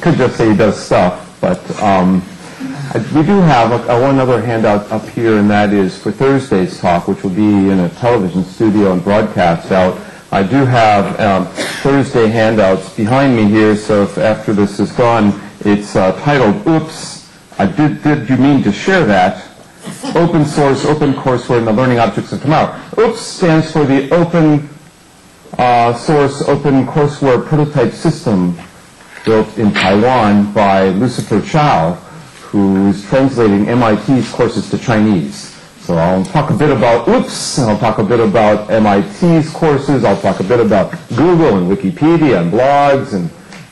could just say he does stuff, but we do have one other handout up here, and that is for Thursday's talk, which will be in a television studio and broadcast out. I do have Thursday handouts behind me here, so if after this is done, it's titled, Oops, did you mean to share that? Open source, open courseware, and the learning objects of tomorrow. OOPS stands for the Open Source, Open Courseware Prototype System built in Taiwan by Lucifer Chow, who's translating MIT's courses to Chinese. So I'll talk a bit about OOPS, and I'll talk a bit about MIT's courses. I'll talk a bit about Google and Wikipedia and blogs and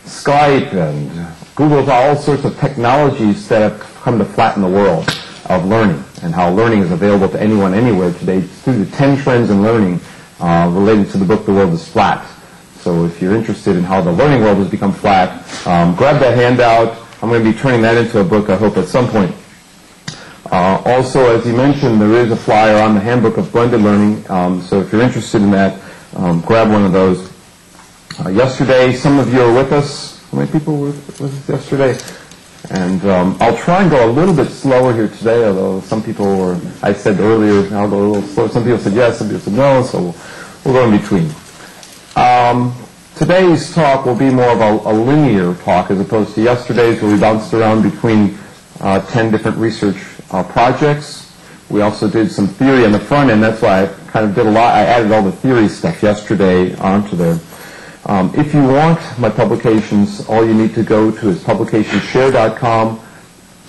Skype and Google, all sorts of technologies that have come to flatten the world of learning, and how learning is available to anyone, anywhere today through the 10 trends in learning related to the book The World is Flat. So if you're interested in how the learning world has become flat, grab that handout. I'm going to be turning that into a book, I hope, at some point. Also, as you mentioned, there is a flyer on the Handbook of Blended Learning, so if you're interested in that, grab one of those. Yesterday, some of you were with us. How many people were with us yesterday? And I'll try and go a little bit slower here today, although some people were, I said earlier, I'll go a little slower. Some people said yes, some people said no, so we'll go in between. Today's talk will be more of a linear talk as opposed to yesterday's, where we bounced around between 10 different research projects. We also did some theory on the front end. That's why I kind of did a lot. I added all the theory stuff yesterday onto there. If you want my publications, all you need to go to is publicationshare.com,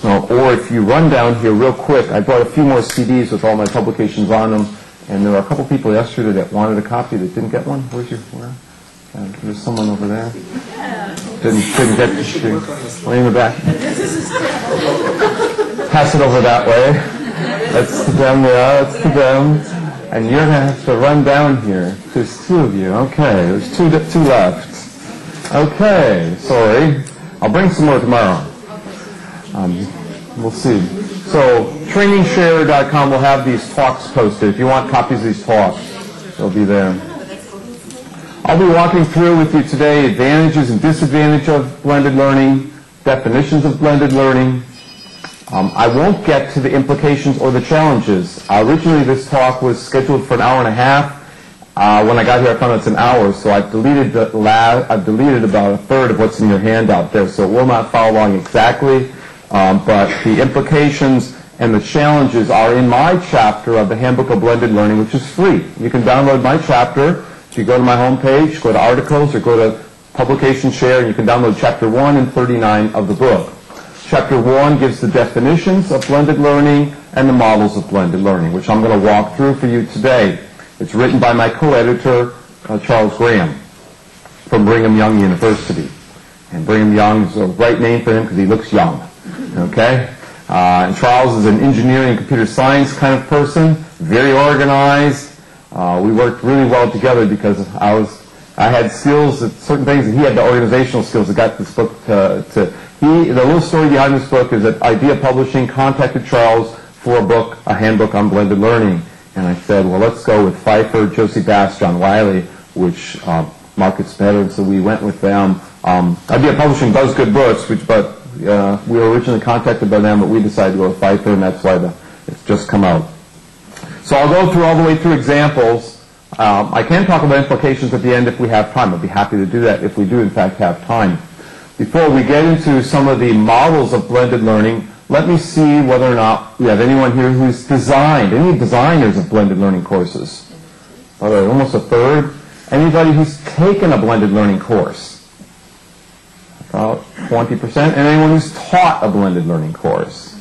or if you run down here real quick, I brought a few more CDs with all my publications on them, and there were a couple people yesterday that wanted a copy that didn't get one. Where's your, where? There's someone over there. Didn't get the way in the back. Pass it over that way. That's to them, yeah, that's to them. And you're going to have to run down here. There's two of you. Okay, there's two left. Okay, sorry. I'll bring some more tomorrow. We'll see. So, trainingshare.com will have these talks posted. If you want copies of these talks, they'll be there. I'll be walking through with you today advantages and disadvantages of blended learning, definitions of blended learning. I won't get to the implications or the challenges. Originally, this talk was scheduled for an hour and a half. When I got here, I found it's an hour, so I've deleted about a third of what's in your handout there, so it will not follow along exactly. But the implications and the challenges are in my chapter of the Handbook of Blended Learning, which is free. You can download my chapter. If you go to my homepage, go to articles, or go to Publication Share, and you can download Chapter 1 and 39 of the book. Chapter 1 gives the definitions of blended learning and the models of blended learning, which I'm going to walk through for you today. It's written by my co-editor, Charles Graham, from Brigham Young University. And Brigham Young is the right name for him because he looks young. Okay? And Charles is an engineering and computer science kind of person, very organized. We worked really well together because I had skills at certain things, and he had the organizational skills that got this book the little story behind this book is that Idea Publishing contacted Charles for a handbook on blended learning. And I said, well, let's go with Pfeiffer, Josie Bass, John Wiley, which markets better. And so we went with them. Idea Publishing does good books, but we were originally contacted by them, but we decided to go with Pfeiffer, and that's why it's just come out. So I'll go through all the way through examples. I can talk about implications at the end if we have time. I'd be happy to do that if we do, in fact, have time. Before we get into some of the models of blended learning, let me see whether or not we have anyone here who's designed, any designers of blended learning courses. Almost a third. Anybody who's taken a blended learning course? About 20%. And anyone who's taught a blended learning course?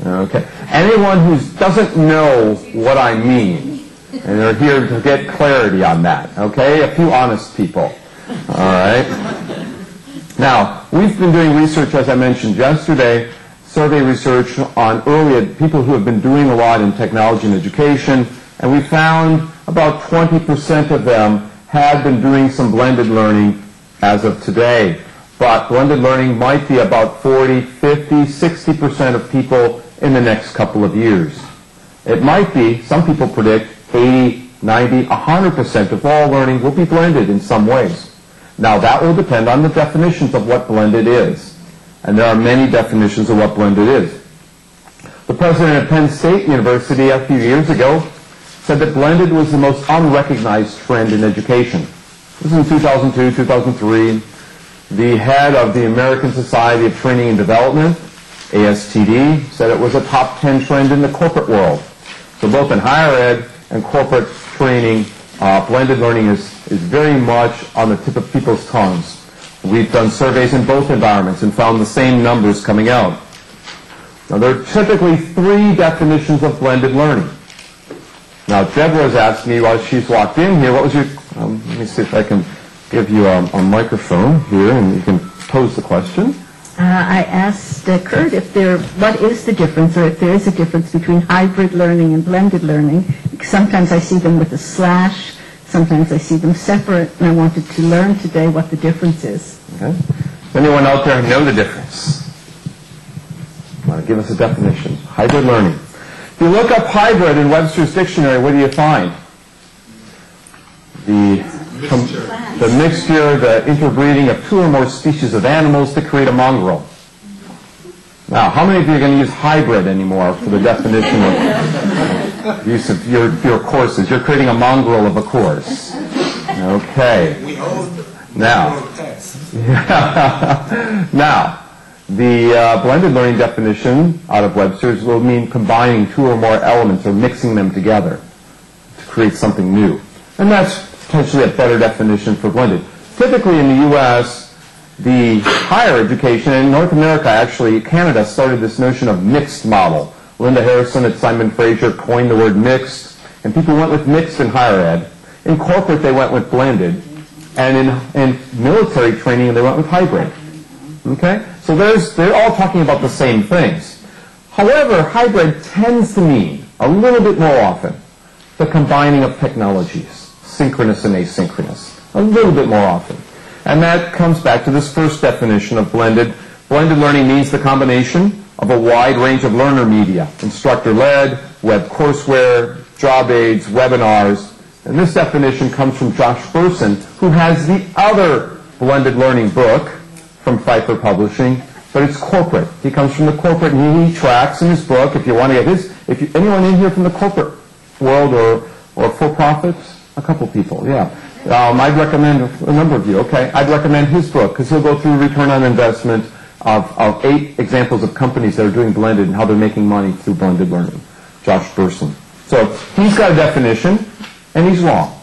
Okay. Anyone who doesn't know what I mean, and they're here to get clarity on that. Okay? A few honest people. All right? Now, we've been doing research, as I mentioned yesterday, survey research on people who have been doing a lot in technology and education, and we found about 20% of them had been doing some blended learning as of today. But blended learning might be about 40, 50, 60% of people in the next couple of years. It might be, some people predict, 80, 90, 100% of all learning will be blended in some ways. Now, that will depend on the definitions of what blended is. And there are many definitions of what blended is. The president of Penn State University a few years ago said that blended was the most unrecognized trend in education. This was in 2002, 2003. The head of the American Society of Training and Development, ASTD, said it was a top 10 trend in the corporate world. So both in higher ed and corporate training, blended learning is very much on the tip of people's tongues. We've done surveys in both environments and found the same numbers coming out. Now, there are typically 3 definitions of blended learning. Now, Deborah's asked me while she's walked in here, what was your, let me see if I can give you a microphone here and you can pose the question. I asked Kurt what is the difference, or if there is a difference between hybrid learning and blended learning. Sometimes I see them with a slash, sometimes I see them separate, and I wanted to learn today what the difference is. Okay. Does anyone out there know the difference? Want to give us a definition? Hybrid learning. If you look up hybrid in Webster's dictionary, what do you find? The mixture, the interbreeding of 2 or more species of animals to create a mongrel. Now, how many of you are going to use hybrid anymore for the definition of use of your courses? You're creating a mongrel of a course. Okay. Now, the blended learning definition out of Webster's will mean combining 2 or more elements or mixing them together to create something new. And that's potentially a better definition for blended. Typically in the U.S., the higher education, in North America actually, Canada started this notion of mixed model. Linda Harrison at Simon Fraser coined the word mixed, and people went with mixed in higher ed. In corporate, they went with blended, and in military training, they went with hybrid. Okay? So they're all talking about the same things. However, hybrid tends to mean, a little bit more often, the combining of technologies. Synchronous and asynchronous, a little bit more often. And that comes back to this first definition of blended. Blended learning means the combination of a wide range of learner media, instructor-led, web courseware, job aids, webinars. And this definition comes from Josh Bersin, who has the other blended learning book from Pfeiffer Publishing, but it's corporate. He comes from the corporate, and he tracks in his book, if you want to get his, anyone in here from the corporate world or for-profits? A couple people, yeah. I'd recommend, a number of you, okay, I'd recommend his book because he'll go through return on investment of 8 examples of companies that are doing blended and how they're making money through blended learning. Josh Bersin. So he's got a definition, and he's wrong.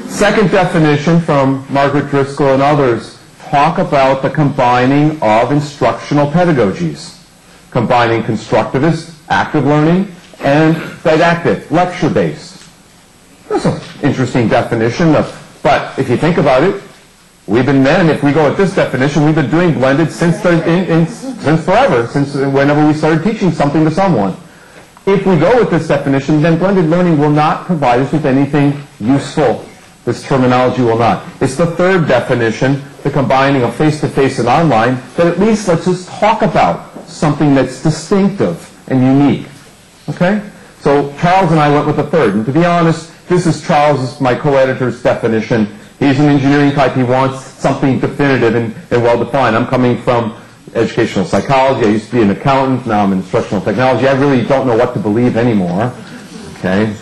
Second definition from Margaret Driscoll and others talk about the combining of instructional pedagogies, combining constructivist, active learning, and didactic, lecture-based. That's an interesting definition, but if you think about it, if we go with this definition, we've been doing blended since forever, since whenever we started teaching something to someone. If we go with this definition, then blended learning will not provide us with anything useful. This terminology will not. It's the third definition, the combining of face-to-face and online, that at least lets us talk about something that's distinctive and unique. Okay? So Charles and I went with the third, and to be honest, this is Charles, my co-editor's definition. He's an engineering type. He wants something definitive and well-defined. I'm coming from educational psychology. I used to be an accountant. Now I'm in instructional technology. I really don't know what to believe anymore. Okay?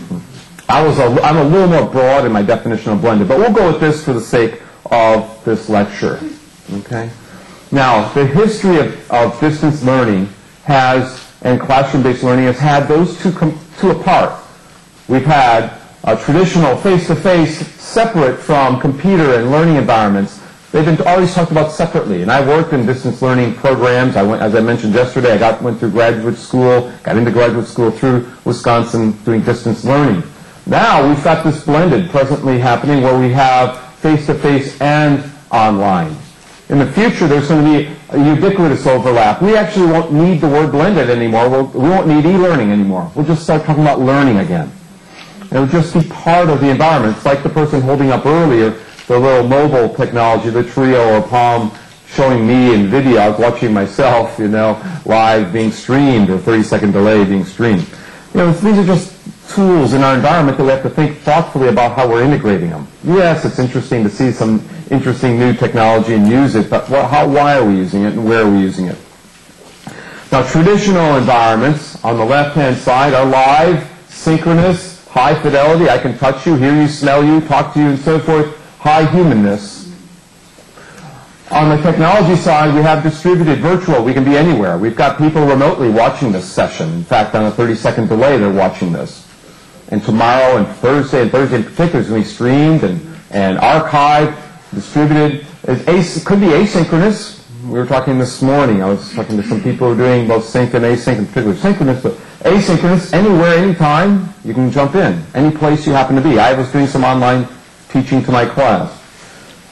I'm a little more broad in my definition of blended, but we'll go with this for the sake of this lecture. Okay? Now, the history of distance learning and classroom-based learning has had those two apart. We've had traditional face-to-face separate from computer and learning environments. They've been always talked about separately. And I worked in distance learning programs. As I mentioned yesterday, went through graduate school, got into graduate school through Wisconsin doing distance learning. Now we've got this blended presently happening where we have face-to-face and online. In the future, there's going to be a ubiquitous overlap. We actually won't need the word blended anymore. We won't need e-learning anymore. We'll just start talking about learning again. It'll just be part of the environment. It's like the person holding up earlier, the little mobile technology, the Trio or Palm, showing me in video. I was watching myself, live being streamed, or 30-second delay being streamed. These are just tools in our environment that we have to think thoughtfully about how we're integrating them. Yes, it's interesting to see some interesting new technology and use it, but why are we using it and where are we using it? Now, traditional environments on the left-hand side are live, synchronous, high fidelity. I can touch you, hear you, smell you, talk to you, and so forth. High humanness. On the technology side, we have distributed virtual. We can be anywhere. We've got people remotely watching this session. In fact, on a 30-second delay, they're watching this. And tomorrow and Thursday in particular, is going to be streamed and archived, distributed. It could be asynchronous. We were talking this morning. I was talking to some people who are doing both sync and async, in particular synchronous, but asynchronous, anywhere, anytime, you can jump in. Any place you happen to be. I was doing some online teaching to my class.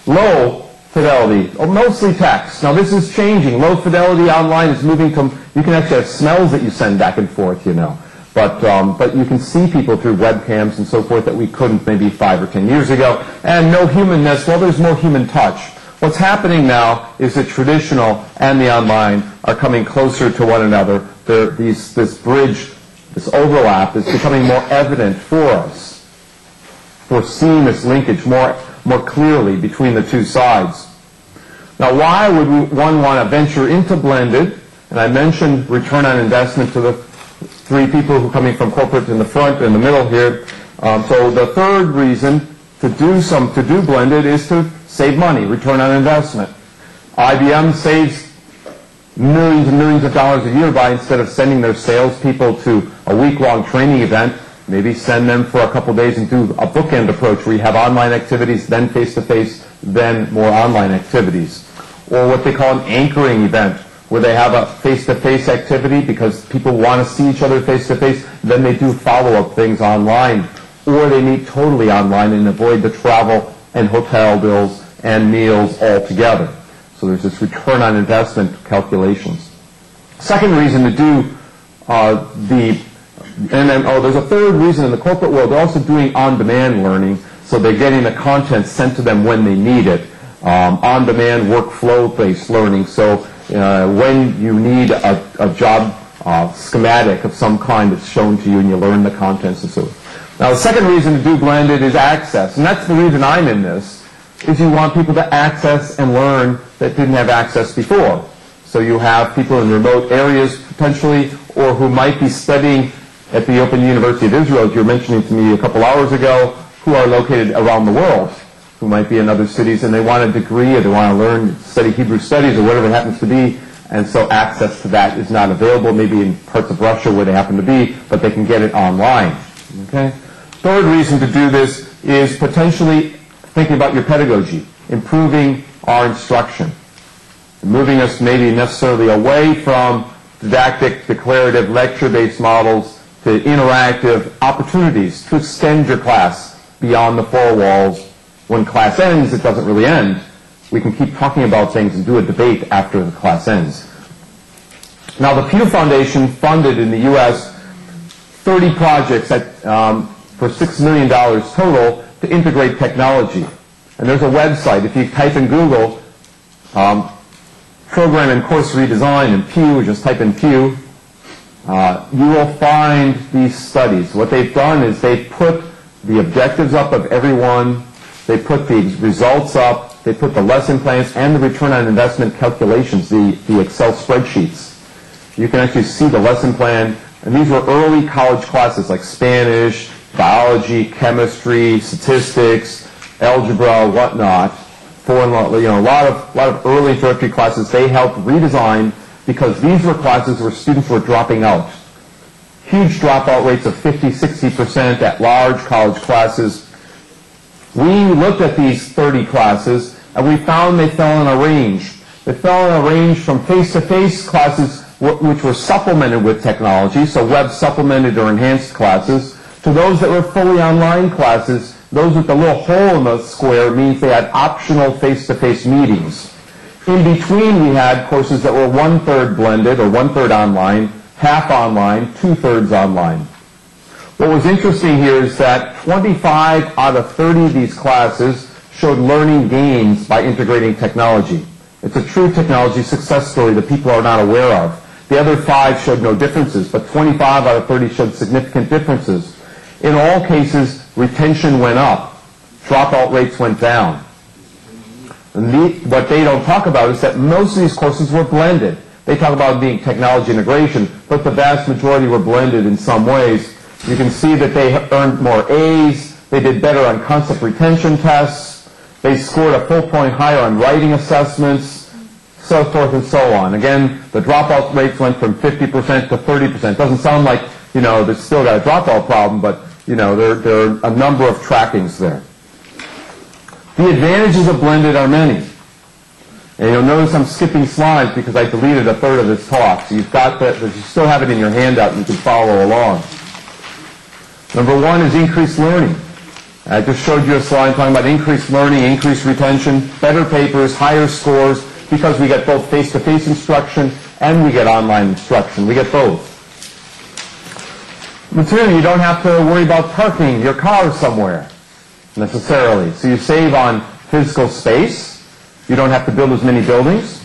Low fidelity, mostly text. Now this is changing. Low fidelity online is moving to, you can actually have smells that you send back and forth, you know. But you can see people through webcams and so forth that we couldn't maybe 5 or 10 years ago. And no humanness, well, there's more human touch. What's happening now is that traditional and the online are coming closer to one another. This bridge, this overlap is becoming more evident for us. For seeing this linkage more clearly between the two sides. Now, why would one want to venture into blended? And I mentioned return on investment to the 3 people who are coming from corporate in the front and the middle here. So the third reason to do blended is to save money, return on investment. IBM saves millions and millions of dollars a year by, instead of sending their salespeople to a week-long training event, maybe send them for a couple days and do a bookend approach where you have online activities, then face-to-face, then more online activities. Or what they call an anchoring event, where they have a face-to-face activity because people want to see each other face-to-face, then they do follow-up things online. Or they meet totally online and avoid the travel and hotel bills and meals altogether. So there's this return on investment calculations. Second reason to do there's a third reason in the corporate world. They're also doing on-demand learning, so they're getting the content sent to them when they need it. On-demand workflow-based learning, so when you need a job schematic of some kind that's shown to you and you learn the contents and so on. Now, the second reason to do blended is access, and that's the reason I'm in this, is you want people to access and learn that didn't have access before. So you have people in remote areas potentially, or who might be studying at the Open University of Israel, as you were mentioning to me a couple hours ago, who are located around the world, who might be in other cities, and they want a degree, or they want to learn, study Hebrew studies, or whatever it happens to be, and so access to that is not available, maybe in parts of Russia where they happen to be, but they can get it online. Okay? Third reason to do this is potentially thinking about your pedagogy, improving our instruction, moving us maybe necessarily away from didactic, declarative, lecture-based models to interactive opportunities to extend your class beyond the 4 walls. When class ends, it doesn't really end. We can keep talking about things and do a debate after the class ends. Now, the Pew Foundation funded in the U.S. 30 projects for $6 million total to integrate technology. And there's a website. If you type in Google, program and course redesign and Pew, just type in Pew, you will find these studies. What they've done is they've put the objectives up of everyone, they put the results up, they put the lesson plans and the return on investment calculations, the Excel spreadsheets. You can actually see the lesson plan, and these were early college classes like Spanish, biology, chemistry, statistics, algebra, whatnot. Foreign, a lot of early introductory classes they helped redesign because these were classes where students were dropping out. Huge dropout rates of 50-60% at large college classes. We looked at these 30 classes and we found they fell in a range. They fell in a range from face-to-face classes which were supplemented with technology, so web supplemented or enhanced classes, to those that were fully online classes. Those with the little hole in the square means they had optional face-to-face meetings. In between, we had courses that were 1/3 blended or 1/3 online, half online, 2/3 online. What was interesting here is that 25 out of 30 of these classes showed learning gains by integrating technology. It's a true technology success story that people are not aware of. The other 5 showed no differences, but 25 out of 30 showed significant differences. In all cases, retention went up. Dropout rates went down. And what they don't talk about is that most of these courses were blended. They talk about being technology integration, but the vast majority were blended in some ways. You can see that they earned more A's. They did better on concept retention tests. They scored a full point higher on writing assessments, so forth and so on. Again, the dropout rates went from 50% to 30%. Doesn't sound like, you know, they've still got a dropout problem, but, you know, there are a number of trackings there. The advantages of blended are many. And you'll notice I'm skipping slides because I deleted a third of this talk. So you've got that, but you still have it in your handout and you can follow along. Number one is increased learning. I just showed you a slide talking about increased learning, increased retention, better papers, higher scores, because we get both face-to-face instruction and we get online instruction. We get both. Number two, you don't have to worry about parking your car somewhere necessarily. So you save on physical space. You don't have to build as many buildings.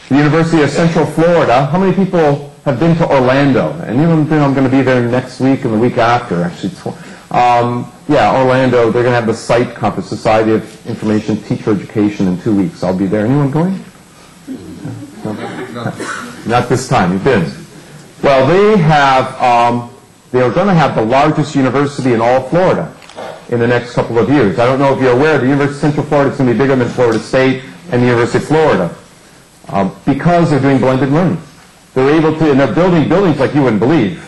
The University of Central Florida, how many people have been to Orlando? And even I'm going to be there next week and the week after, actually. Yeah, Orlando, they're going to have the SITE conference, Society of Information Teacher Education, in 2 weeks. I'll be there. Anyone going? No? Not this time. You've been. Well, they're going to have the largest university in all of Florida in the next couple of years. I don't know if you're aware, the University of Central Florida is going to be bigger than Florida State and the University of Florida because they're doing blended learning. They're able to, and they're building buildings like you wouldn't believe,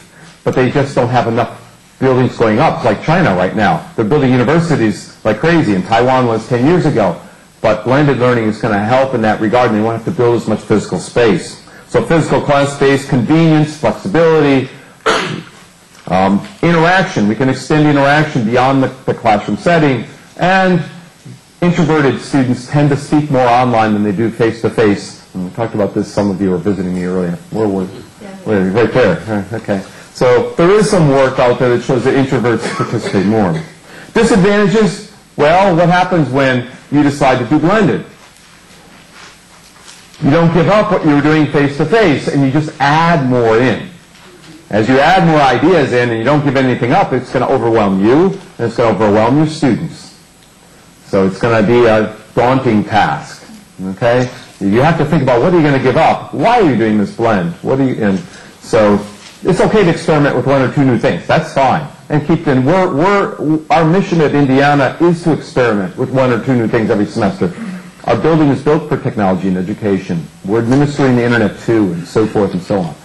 but they just don't have enough buildings going up like China right now. They're building universities like crazy, and Taiwan was 10 years ago. But blended learning is going to help in that regard, and they won't have to build as much physical space. So physical class space, convenience, flexibility, interaction. We can extend interaction beyond the classroom setting, and introverted students tend to speak more online than they do face-to-face. And we talked about this, some of you were visiting me earlier. Where was it? Yeah. Right there. Okay. So there is some work out there that shows that introverts participate more. Disadvantages, well, what happens when you decide to do blended? You don't give up what you were doing face-to-face, and you just add more in. As you add more ideas in and you don't give anything up, it's going to overwhelm you, and it's going to overwhelm your students. So it's going to be a daunting task. Okay? You have to think about, what are you going to give up? Why are you doing this blend? And so it's okay to experiment with one or two new things. That's fine. And keep them. Our mission at Indiana is to experiment with one or two new things every semester. Our building is built for technology and education. We're administering the internet too, and so forth and so on.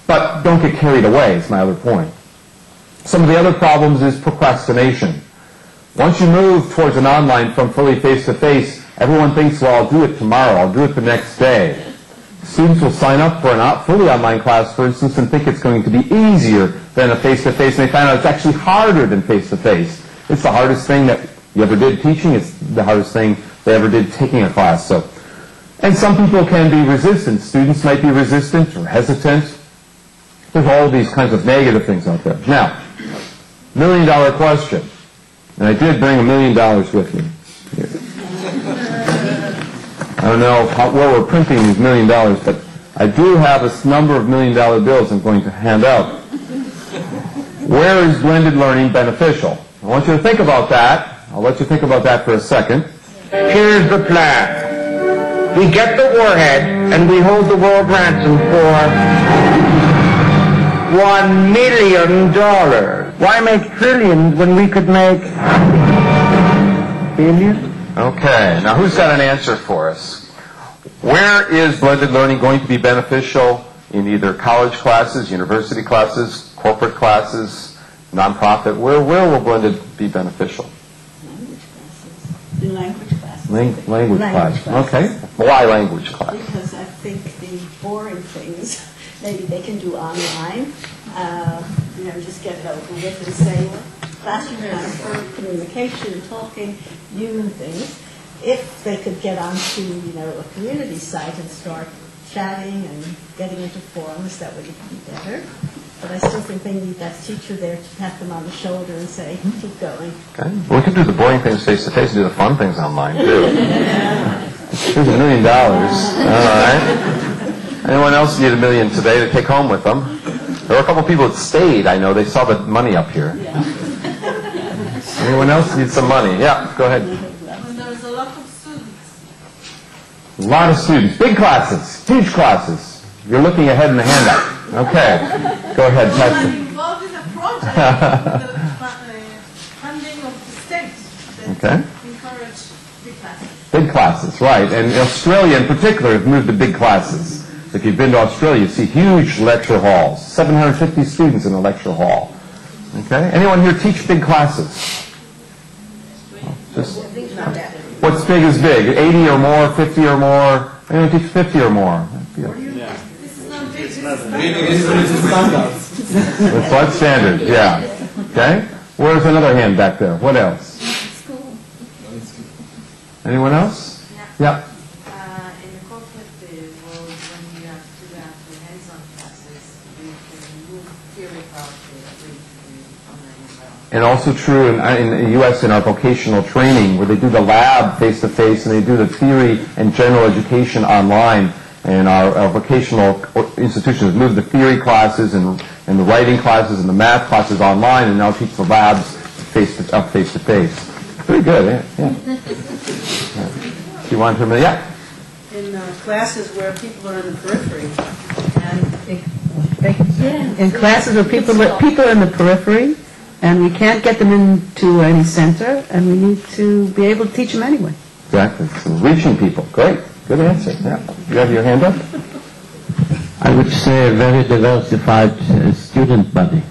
But don't get carried away, is my other point. Some of the other problems is procrastination. Once you move towards an online from fully face-to-face, everyone thinks, well, I'll do it tomorrow, I'll do it the next day. Students will sign up for a fully online class, for instance, and think it's going to be easier than a face-to-face, and they find out it's actually harder than face-to-face. It's the hardest thing that you ever did teaching. It's the hardest thing they ever did taking a class. And some people can be resistant. Students might be resistant or hesitant. There's all these kinds of negative things out there. Now, $1 million question. And I did bring $1 million with me. Here. I don't know where we're printing these $1 million, but I do have a number of $1 million bills I'm going to hand out. Where is blended learning beneficial? I want you to think about that. I'll let you think about that for a second. Here's the plan. We get the warhead and we hold the world ransom for $1 million. Why make trillions when we could make billions? Okay, now who's got an answer for us? Where is blended learning going to be beneficial in either college classes, university classes, corporate classes, nonprofit? Where will blended be beneficial? In language classes. Language classes. Okay. Why language classes? Because I think the boring things, maybe they can do online. Just get it over with and say, classroom kind of for communication, talking, new things. If they could get onto, a community site and start chatting and getting into forums, that would be better. But I still think they need that teacher there to pat them on the shoulder and say, keep going. Okay. We can do the boring things face-to-face and do the fun things online, too. Here's $1 million. All right. Anyone else need $1 million today to take home with them? There were a couple people that stayed, I know. They saw the money up here. Yeah. Anyone else need some money? Yeah, go ahead. When there's a lot of students, A lot of students. Big classes. Huge classes. You're looking ahead in the handout. Okay. Go ahead, I'm Patsy. involved in a project with the funding of the state that encourage big classes. Big classes, right. And Australia in particular has moved to big classes. If you've been to Australia, you see huge lecture halls. 750 students in a lecture hall. Okay? Anyone here teach big classes? Just, what's big is big? 80 or more, 50 or more? Anyone teach 50 or more? This is not big, this is That's what standard, yeah. Okay? Where's another hand back there? What else? School. Anyone else? Yeah. In the corporate world, when you have to do that hands-on classes, you can move theory part online as well. And also true in the U.S. in our vocational training, where they do the lab face-to-face and they do the theory and general education online. And our vocational institutions move the theory classes and the writing classes and the math classes online, and now teach the labs face-to-face. Pretty good, yeah. Do you want to remember? Yeah. In classes where people are in the periphery, and in classes where people are in the periphery, and we can't get them into any center, and we need to be able to teach them anyway. Exactly. So reaching people. Great. Good answer. Yeah. You have your hand up? I would say a very diversified student body.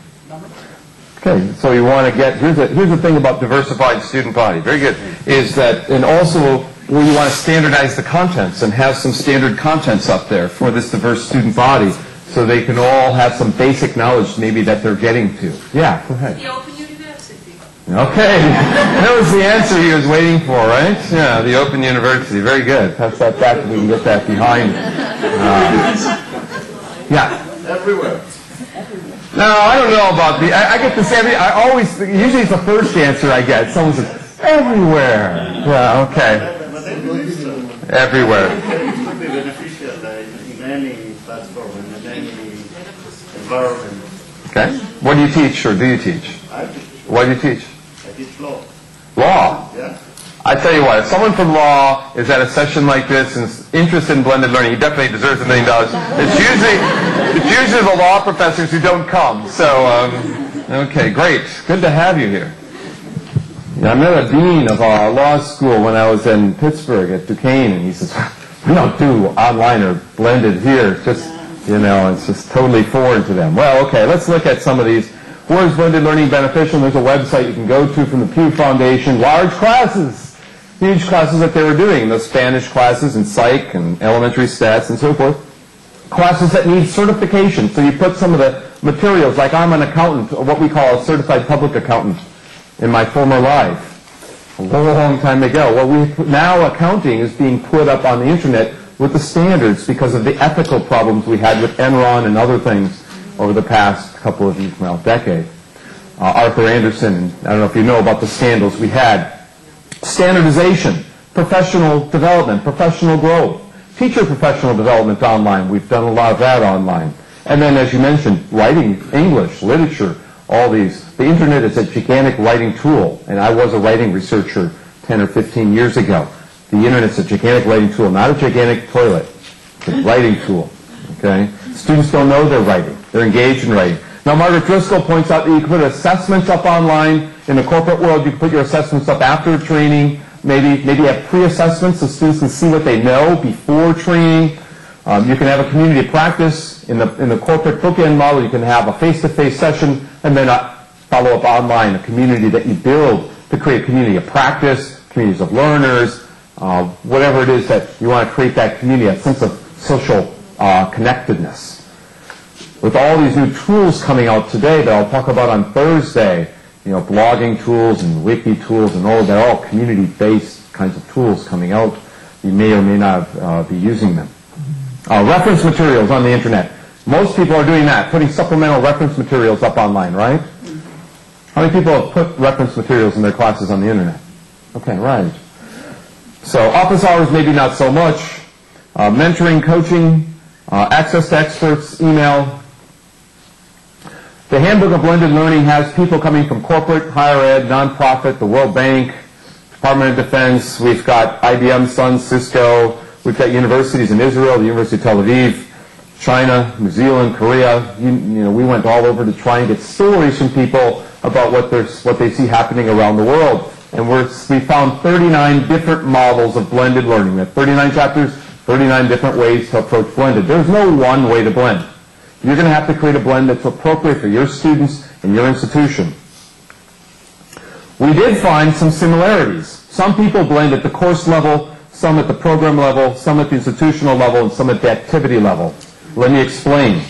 Okay, so you want to get, here's the thing about diversified student body, very good, is that, and also where you want to standardize the contents and have some standard contents up there for this diverse student body so they can all have some basic knowledge maybe that they're getting to. Yeah, go ahead. the Open University. Okay, that was the answer he was waiting for, right? Yeah, the Open University, very good. Pass that back and we can get that behind. Yeah. Everywhere. No, I don't know about the. I get this I always. Usually it's the first answer I get. Someone says everywhere. Yeah. Okay. Everywhere. It would be beneficial in any platform and in any environment. Okay. What do you teach, or do you teach? I teach. What do you teach? I teach law. Law. Yeah. I tell you what, if someone from law is at a session like this and is interested in blended learning, he definitely deserves $1 million. It's usually the law professors who don't come. So, okay, great. Good to have you here. Yeah, I met a dean of a law school when I was in Pittsburgh at Duquesne, and he says, we don't do online or blended here. It's just, it's just totally foreign to them. Well, okay, let's look at some of these. Where is blended learning beneficial? There's a website you can go to from the Pew Foundation. Large classes. Huge classes that they were doing, those Spanish classes and psych and elementary stats and so forth. Classes that need certification. So you put some of the materials, like I'm an accountant, or what we call a certified public accountant in my former life, a long time ago. Well, now accounting is being put up on the internet with the standards because of the ethical problems we had with Enron and other things over the past couple of years, decade. Arthur Anderson, I don't know if you know about the scandals we had. Standardization, professional development, professional growth, teacher professional development online. We've done a lot of that online. And then, as you mentioned, writing, English, literature, all these. The internet is a gigantic writing tool, and I was a writing researcher 10 or 15 years ago. The internet's a gigantic writing tool, not a gigantic toilet. It's a writing tool, okay? Students don't know they're writing. They're engaged in writing. Now, Margaret Driscoll points out that you can put assessments up online. In the corporate world, you can put your assessments up after training. Maybe have pre-assessments so students can see what they know before training. You can have a community of practice. In the corporate bookend model, you can have a face-to-face session and then follow up online, a community that you build to create a community of practice, communities of learners, whatever it is that you want to create that community, a sense of social connectedness. With all these new tools coming out today that I'll talk about on Thursday, blogging tools and wiki tools and all, they're all community-based kinds of tools coming out. You may or may not be using them. Reference materials on the internet. Most people are doing that, putting supplemental reference materials up online, right? How many people have put reference materials in their classes on the internet? Okay, right. So office hours, maybe not so much. Mentoring, coaching, access to experts, email. The Handbook of Blended Learning has people coming from corporate, higher ed, nonprofit, the World Bank, Department of Defense. We've got IBM, Sun, Cisco. We've got universities in Israel, the University of Tel Aviv, China, New Zealand, Korea. We went all over to try and get stories from people about what they see happening around the world. And we found 39 different models of blended learning. We have 39 chapters, 39 different ways to approach blended. There's no one way to blend. You're going to have to create a blend that's appropriate for your students and your institution. We did find some similarities. Some people blend at the course level, some at the program level, some at the institutional level, and some at the activity level. Let me explain.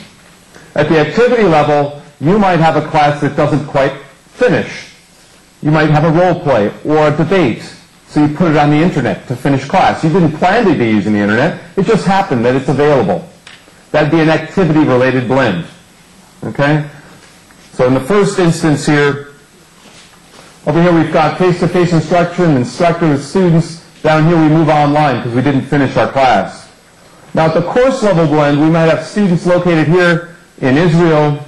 At the activity level, you might have a class that doesn't quite finish. You might have a role play or a debate, so you put it on the internet to finish class. You didn't plan to be using the internet. It just happened that it's available. That'd be an activity-related blend. Okay? So in the first instance here, over here we've got face-to-face instruction, instructor with students. Down here we move online because we didn't finish our class. Now at the course level blend, we might have students located here in Israel,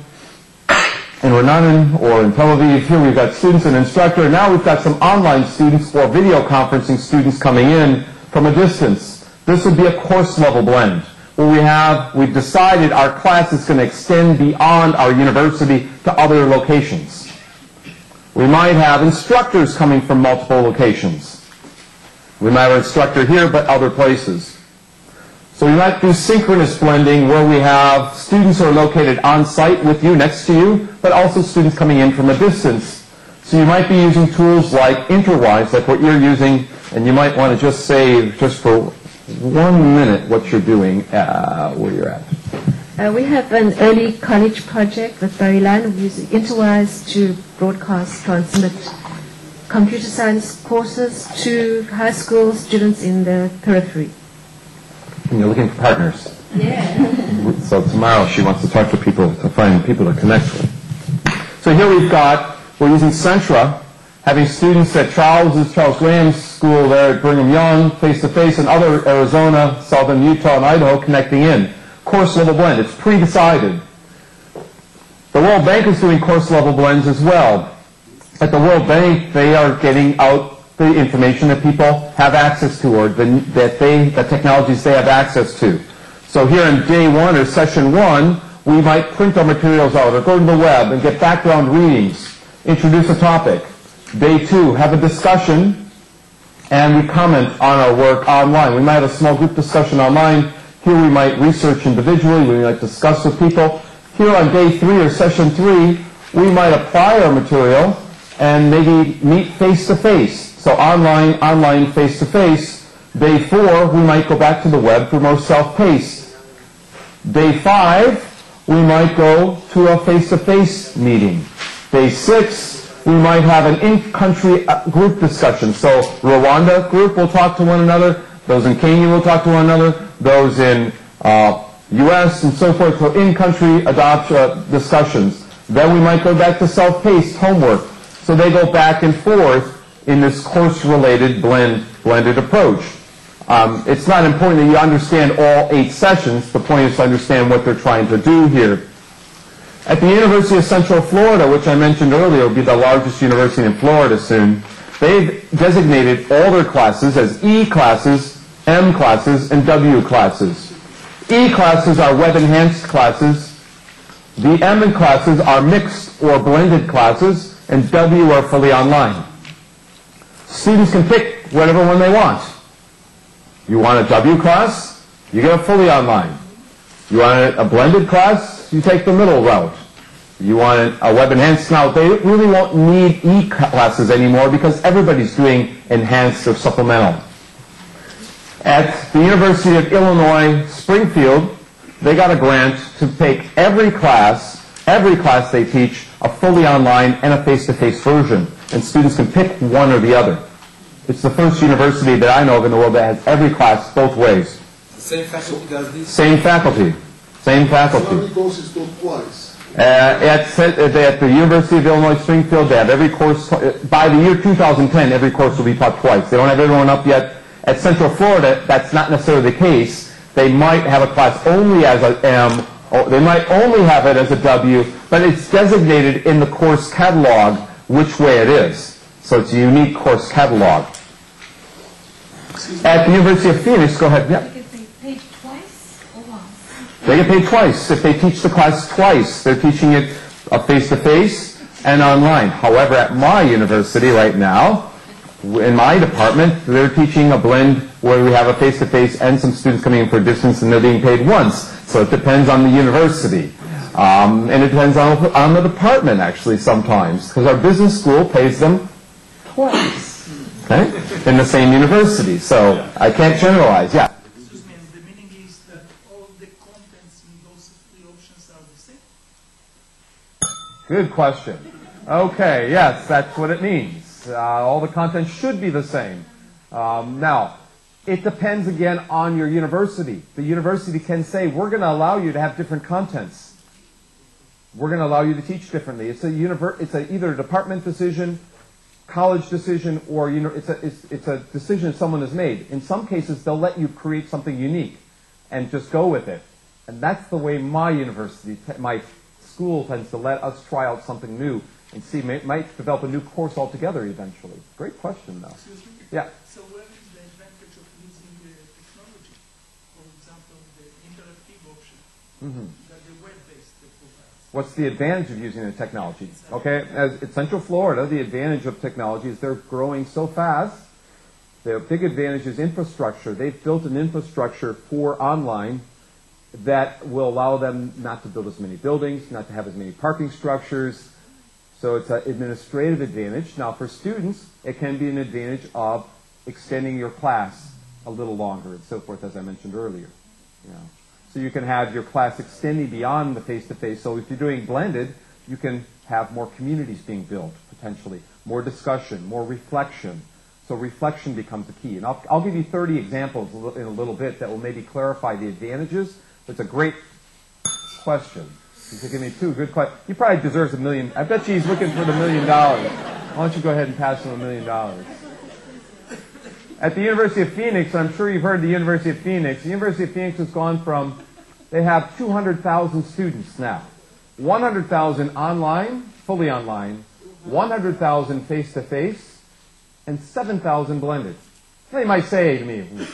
in Renanin, or in Tel Aviv. Here we've got students and instructor. And now we've got some online students or video conferencing students coming in from a distance. This would be a course level blend, where we've decided our class is going to extend beyond our university to other locations. We might have instructors coming from multiple locations. We might have an instructor here, but other places. So we might do synchronous blending, where we have students who are located on site with you, next to you, but also students coming in from a distance. So you might be using tools like Interwise, like what you're using, and you might want to just save, just for 1 minute, what you're doing, where you're at. We have an early college project with Bar-Ilan. We use Interwise to transmit computer science courses to high school students in the periphery. And you're looking for partners. Yeah. So tomorrow she wants to talk to people, to find people to connect with. So here we're using Centra, having students at Charles Graham's school there at Brigham Young, face-to-face, and other Arizona, Southern Utah, and Idaho connecting in. Course level blend. It's pre-decided. The World Bank is doing course level blends as well. At the World Bank, they are getting out the information that people have access to, or the technologies they have access to. So here in day 1 or session 1, we might print our materials out or go to the web and get background readings, introduce a topic. Day 2, have a discussion, and we comment on our work online. We might have a small group discussion online. Here we might research individually, we might discuss with people. Here on day 3 or session 3, we might apply our material and maybe meet face-to-face. So online, face-to-face. Day 4, we might go back to the web for more self-paced. Day 5, we might go to a face-to-face meeting. Day 6, we might have an in-country group discussion. So Rwanda group will talk to one another. Those in Kenya will talk to one another. Those in U.S. and so forth. So in-country discussions. Then we might go back to self-paced homework. So they go back and forth in this course-related blended approach. It's not important that you understand all 8 sessions. The point is to understand what they're trying to do here. At the University of Central Florida, which I mentioned earlier, will be the largest university in Florida soon, they've designated all their classes as E classes, M classes, and W classes. E classes are web-enhanced classes. The M classes are mixed or blended classes, and W are fully online. Students can pick whatever one they want. You want a W class, you get a fully online. You want a blended class, you take the middle route. You want a web-enhanced, now they really won't need E classes anymore because everybody's doing enhanced or supplemental. At the University of Illinois, Springfield, they got a grant to take every class they teach, a fully online and a face-to-face version, and students can pick one or the other. It's the first university that I know of in the world that has every class both ways. The same faculty does this? Same faculty. Same faculty. So how many courses taught twice? At the University of Illinois Springfield, they have every course, by the year 2010, every course will be taught twice. They don't have everyone up yet. At Central Florida, that's not necessarily the case. They might have a class only as an M, or they might only have it as a W, but it's designated in the course catalog which way it is. So it's a unique course catalog. At the University of Phoenix, go ahead. Yeah. They get paid twice. If they teach the class twice, they're teaching it face-to-face and online. However, at my university right now, in my department, they're teaching a blend where we have a face-to-face and some students coming in for distance, and they're being paid once. So it depends on the university. And it depends on the department, actually, sometimes, because our business school pays them twice, okay, in the same university. So I can't generalize. Yeah. Excuse me, the meaning is that all the contents in those three options are the same? Good question. Okay, yes, that's what it means. All the content should be the same. Now, it depends again on your university. The university can say, we're going to allow you to have different contents. We're going to allow you to teach differently. It's either a department decision, college decision, or it's a decision someone has made. In some cases, they'll let you create something unique and just go with it. And that's the way my university, my school tends to let us try out something new and see, might develop a new course altogether eventually. Great question, though. Excuse me? Yeah. So where is the advantage of using the technology? For example, the interactive option, the web-based programs. What's the advantage of using the technology? Okay, as in Central Florida, the advantage of technology is they're growing so fast. Their big advantage is infrastructure. They've built an infrastructure for online that will allow them not to build as many buildings, not to have as many parking structures. So it's an administrative advantage. Now for students, it can be an advantage of extending your class a little longer and so forth, as I mentioned earlier. You know. So you can have your class extending beyond the face-to-face. So if you're doing blended, you can have more communities being built, potentially. More discussion, more reflection. So reflection becomes the key. And I'll give you 30 examples in a little bit that will maybe clarify the advantages. It's a great question. He's giving me two good questions. He probably deserves $1 million. I bet you he's looking for the $1 million. Why don't you go ahead and pass him $1 million? At the University of Phoenix, I'm sure you've heard the University of Phoenix. The University of Phoenix has gone from, they have 200,000 students now. 100,000 online, fully online, 100,000 face-to-face, and 7,000 blended. Now you might say to me, it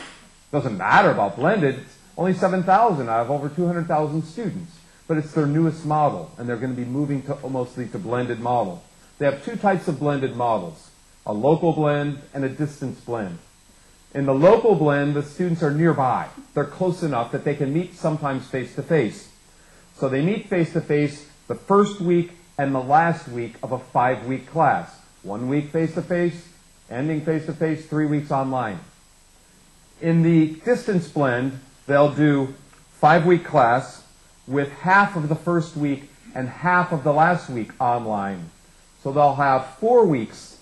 doesn't matter about blended. Only 7,000 out of over 200,000 students. But it's their newest model, and they're going to be moving to mostly to blended model. They have two types of blended models, a local blend and a distance blend. In the local blend, the students are nearby. They're close enough that they can meet sometimes face-to-face. So they meet face-to-face the first week and the last week of a 5-week class. 1 week face-to-face, ending face-to-face, 3 weeks online. In the distance blend, they'll do 5-week class with half of the first week and half of the last week online. So they'll have 4 weeks,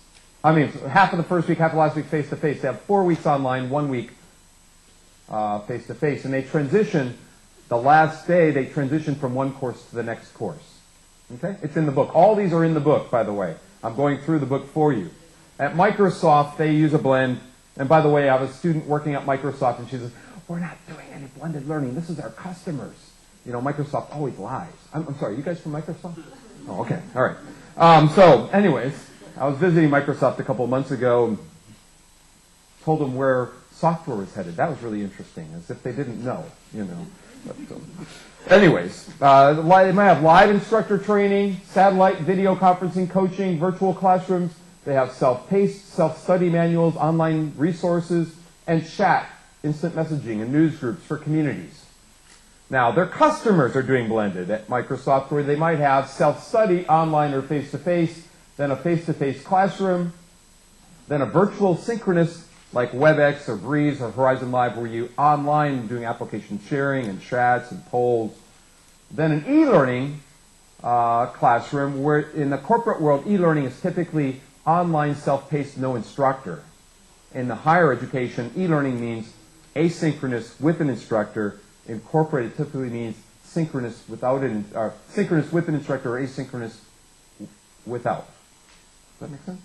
half of the first week, half of the last week face-to-face. They have 4 weeks online, 1 week face-to-face. And they transition, the last day, they transition from one course to the next course. Okay? It's in the book. All these are in the book, by the way. I'm going through the book for you. At Microsoft, they use a blend. And by the way, I have a student working at Microsoft, and she says, we're not doing any blended learning. This is our customers. You know, Microsoft always lies. I'm sorry, you guys from Microsoft? Oh, okay. All right. So, anyways, I was visiting Microsoft a couple of months ago and told them where software was headed. That was really interesting, as if they didn't know, you know. But, anyways, they might have live instructor training, satellite video conferencing, coaching, virtual classrooms. They have self-paced, self-study manuals, online resources, and chat, instant messaging, and news groups for communities. Now, their customers are doing blended at Microsoft, where they might have self-study, online or face-to-face, then a face-to-face classroom, then a virtual synchronous like WebEx or Breeze or Horizon Live, where you online doing application sharing and chats and polls. Then an e-learning classroom, where in the corporate world, e-learning is typically online, self-paced, no instructor. In the higher education, e-learning means asynchronous with an instructor. In corporate, it typically means synchronous synchronous with an instructor, or asynchronous without. Does that make sense?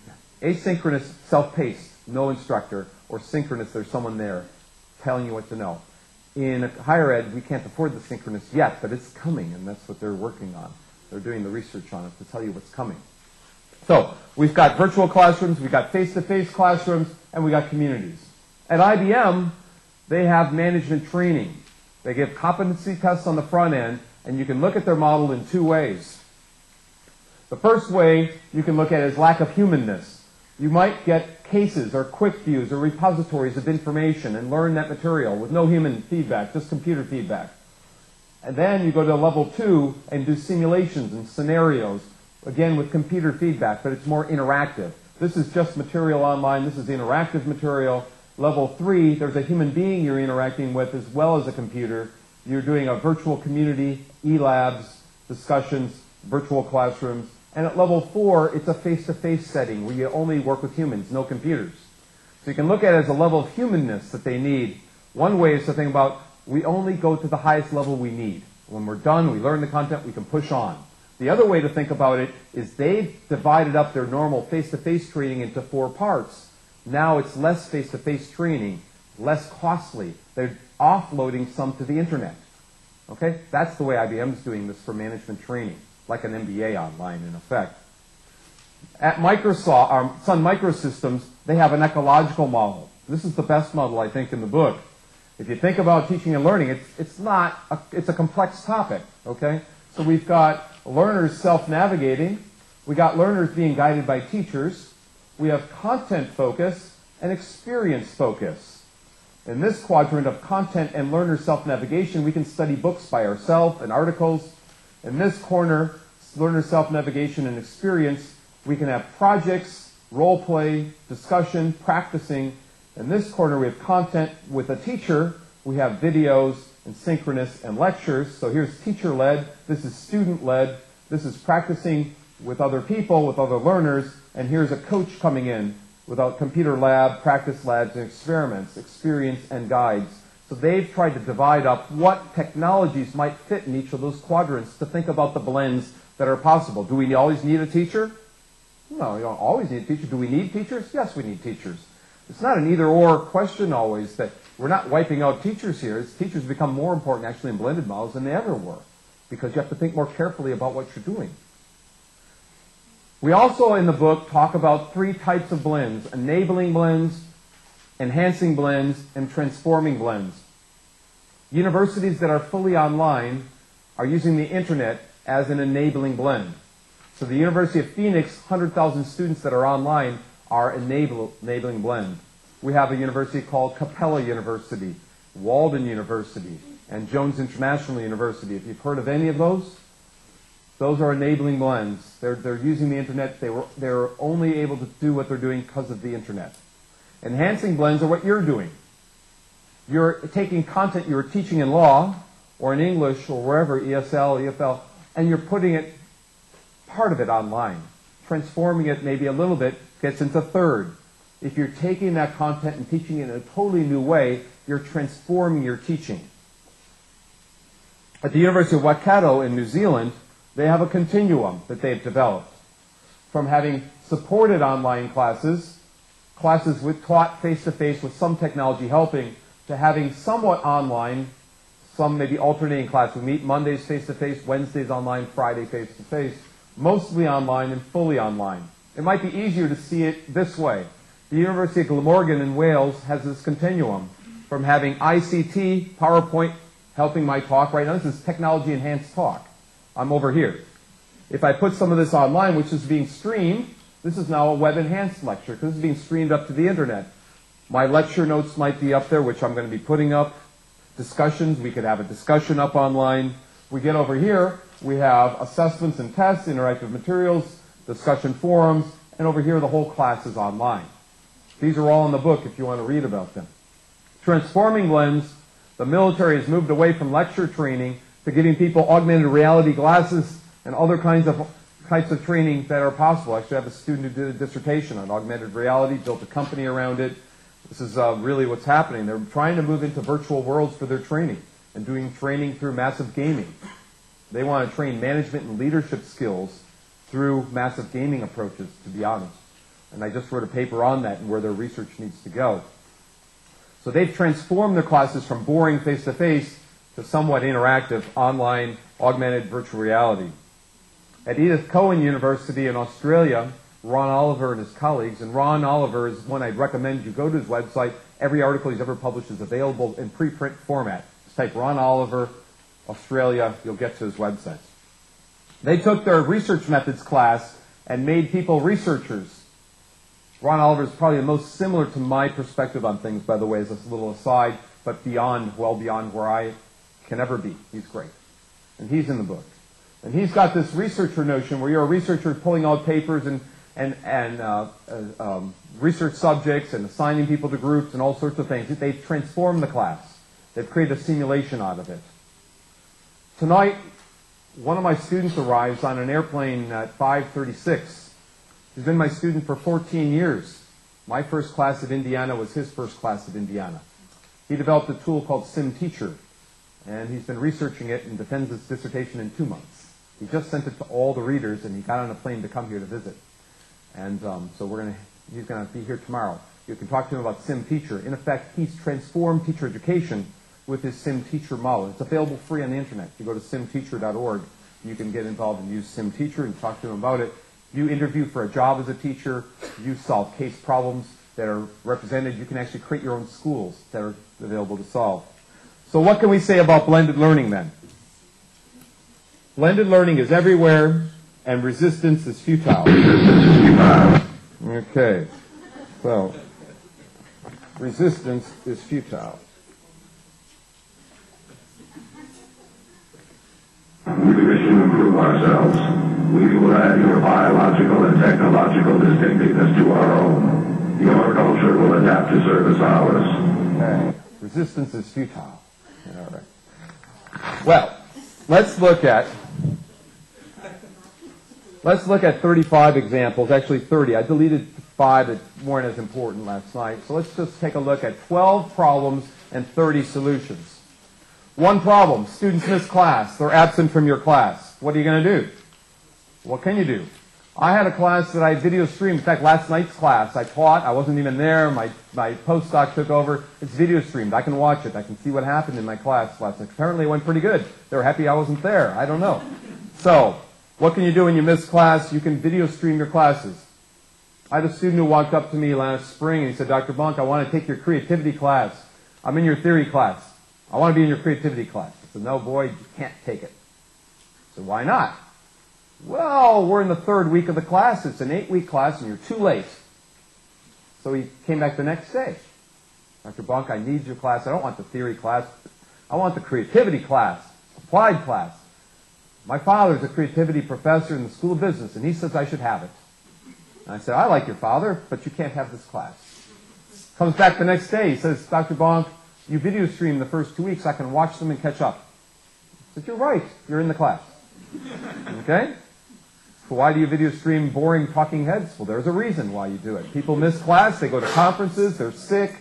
Yeah. Asynchronous, self-paced, no instructor, or synchronous, there's someone there telling you what to know. In higher ed, we can't afford the synchronous yet, but it's coming, and that's what they're working on. They're doing the research on it to tell you what's coming. So we've got virtual classrooms, we've got face-to-face classrooms, and we got communities. At IBM, they have management training. They give competency tests on the front end, and you can look at their model in two ways. The first way you can look at is lack of humanness. You might get cases or quick views or repositories of information and learn that material with no human feedback, just computer feedback. And then you go to level 2 and do simulations and scenarios, again with computer feedback, but it's more interactive. This is just material online. This is interactive material. Level 3, there's a human being you're interacting with as well as a computer. You're doing a virtual community, e-labs, discussions, virtual classrooms. And at level 4, it's a face-to-face setting where you only work with humans, no computers. So you can look at it as a level of humanness that they need. One way is to think about, we only go to the highest level we need. When we're done, we learn the content, we can push on. The other way to think about it is they've divided up their normal face-to-face training into 4 parts. Now it's less face-to-face training, less costly. They're offloading some to the internet. Okay? That's the way IBM's doing this for management training, like an MBA online in effect. At Microsoft, Sun Microsystems, they have an ecological model. This is the best model, I think, in the book. If you think about teaching and learning, it's a complex topic, okay? So we've got learners self-navigating. We got learners being guided by teachers. We have content focus and experience focus. In this quadrant of content and learner self-navigation, we can study books by ourselves and articles. In this corner, learner self-navigation and experience, we can have projects, role play, discussion, practicing. In this corner, we have content with a teacher. We have videos and synchronous and lectures. So here's teacher-led. This is student-led. This is practicing with other people, with other learners. And here's a coach coming in with a computer lab, practice labs, and experiments, experience, and guides. So they've tried to divide up what technologies might fit in each of those quadrants to think about the blends that are possible. Do we always need a teacher? No, you don't always need a teacher. Do we need teachers? Yes, we need teachers. It's not an either-or question always that we're not wiping out teachers here. Teachers become more important actually in blended models than they ever were because you have to think more carefully about what you're doing. We also in the book talk about 3 types of blends: enabling blends, enhancing blends, and transforming blends. Universities that are fully online are using the internet as an enabling blend. So the University of Phoenix, 100,000 students that are online are enabling blend. We have a university called Capella University, Walden University, and Jones International University. If you've heard of any of those are enabling blends. They're using the internet. They're only able to do what they're doing because of the internet. Enhancing blends are what you're doing. You're taking content you were teaching in law or in English or wherever, ESL, EFL, and you're putting it, part of it online. Transforming it maybe a little bit gets into third. If you're taking that content and teaching it in a totally new way, you're transforming your teaching. At the University of Waikato in New Zealand, they have a continuum that they've developed. From having supported online classes with taught face-to-face with some technology helping, to having somewhat online, some maybe alternating class. We meet Mondays face-to-face, Wednesdays online, Friday face-to-face, mostly online and fully online. It might be easier to see it this way. The University of Glamorgan in Wales has this continuum from having ICT, PowerPoint, helping my talk. Right now, this is technology-enhanced talk. I'm over here. If I put some of this online, which is being streamed, this is now a web-enhanced lecture because it's being streamed up to the internet. My lecture notes might be up there, which I'm going to be putting up. Discussions, we could have a discussion up online. We get over here, we have assessments and tests, interactive materials, discussion forums, and over here the whole class is online. These are all in the book if you want to read about them. Transforming blends, the military has moved away from lecture training to giving people augmented reality glasses and other kinds of training that are possible. I actually have a student who did a dissertation on augmented reality, built a company around it. This is really what's happening. They're trying to move into virtual worlds for their training and doing training through massive gaming. They want to train management and leadership skills through massive gaming approaches, to be honest. And I just wrote a paper on that and where their research needs to go. So they've transformed their classes from boring face-to-face to somewhat interactive online augmented virtual reality. At Edith Cowan University in Australia, Ron Oliver and his colleagues, and Ron Oliver is one I'd recommend you go to his website. Every article he's ever published is available in preprint format. It's type Ron Oliver, Australia, you'll get to his website. They took their research methods class and made people researchers. Ron Oliver is probably the most similar to my perspective on things, by the way, as a little aside, but beyond, well beyond where I can ever be. He's great. And he's in the book. And he's got this researcher notion where you're a researcher pulling out papers and research subjects and assigning people to groups and all sorts of things. They've transformed the class. They've created a simulation out of it. Tonight, one of my students arrives on an airplane at 5:36. He's been my student for 14 years. My first class at Indiana was his first class at Indiana. He developed a tool called SimTeacher, and he's been researching it and defends his dissertation in 2 months. He just sent it to all the readers, and he got on a plane to come here to visit. And so he's going to be here tomorrow. You can talk to him about SimTeacher. In effect, he's transformed teacher education with his SimTeacher model. It's available free on the internet. You go to simteacher.org. You can get involved and use SimTeacher and talk to him about it. You interview for a job as a teacher. You solve case problems that are represented. You can actually create your own schools that are available to solve. So what can we say about blended learning then? Blended learning is everywhere, and resistance is futile. Okay, so resistance is futile. We wish to improve ourselves. We will add your biological and technological distinctiveness to our own. Your culture will adapt to service ours. Okay, resistance is futile. All right. Well, let's look at 35 examples, actually 30. I deleted 5 that weren't as important last night. So let's just take a look at 12 problems and 30 solutions. One problem, students miss class. They're absent from your class. What are you going to do? What can you do? I had a class that I video streamed. In fact, last night's class I taught. I wasn't even there. My postdoc took over. It's video streamed. I can watch it. I can see what happened in my class last night. Apparently it went pretty good. They were happy I wasn't there. I don't know. So, what can you do when you miss class? You can video stream your classes. I had a student who walked up to me last spring and he said, Dr. Bunk, I want to take your creativity class. I'm in your theory class. I want to be in your creativity class. I said, no, boy, you can't take it. I said, why not? Well, we're in the 3rd week of the class. It's an 8-week class and you're too late. So he came back the next day. Dr. Bunk, I need your class. I don't want the theory class. I want the creativity class, applied class. My father's a creativity professor in the School of Business, and he says I should have it. And I said, I like your father, but you can't have this class. Comes back the next day. He says, Dr. Bonk, you video stream the first 2 weeks. I can watch them and catch up. I said, you're right. You're in the class. Okay? So why do you video stream boring talking heads? Well, there's a reason why you do it. People miss class. They go to conferences. They're sick.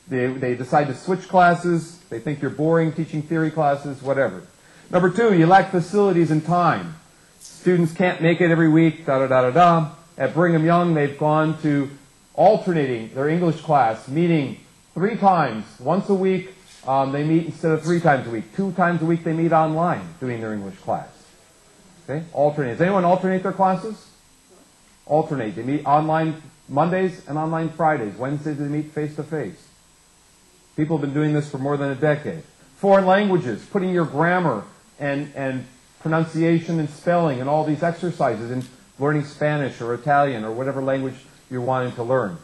They decide to switch classes. They think you're boring teaching theory classes, whatever. Number 2, you lack facilities and time. Students can't make it every week, da-da-da-da-da. At Brigham Young, they've gone to alternating their English class, meeting 3 times. Once a week, they meet instead of 3 times a week. 2 times a week, they meet online doing their English class. Okay? Alternate. Does anyone alternate their classes? Alternate. They meet online Mondays and online Fridays. Wednesdays, they meet face-to-face. People have been doing this for more than a decade. Foreign languages, putting your grammar and pronunciation and spelling and all these exercises in learning Spanish or Italian or whatever language you're wanting to learn.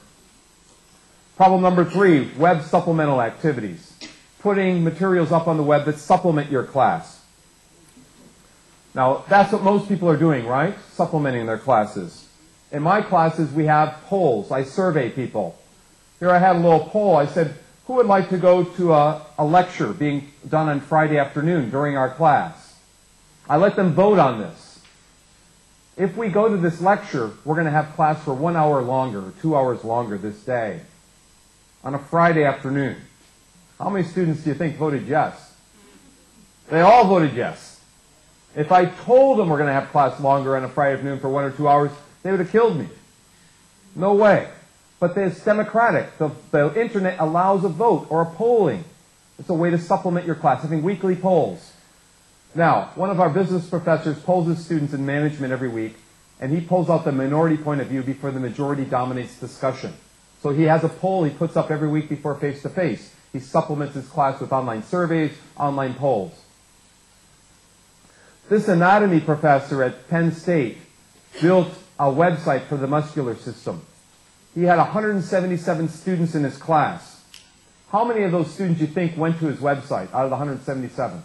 Problem number 3, web supplemental activities. Putting materials up on the web that supplement your class. Now, that's what most people are doing, right? Supplementing their classes. In my classes, we have polls. I survey people. Here I had a little poll. I said, who would like to go to a lecture being done on Friday afternoon during our class? I let them vote on this. If we go to this lecture, we're going to have class for 1 hour longer, or 2 hours longer this day, on a Friday afternoon. How many students do you think voted yes? They all voted yes. If I told them we're going to have class longer on a Friday afternoon for 1 or 2 hours, they would have killed me. No way. But it's democratic. The internet allows a vote or a polling. It's a way to supplement your class, having weekly polls. Now, one of our business professors polls his students in management every week, and he pulls out the minority point of view before the majority dominates discussion. So he has a poll he puts up every week before face-to-face. He supplements his class with online surveys, online polls. This anatomy professor at Penn State built a website for the muscular system. He had 177 students in his class. How many of those students do you think went to his website out of the 177?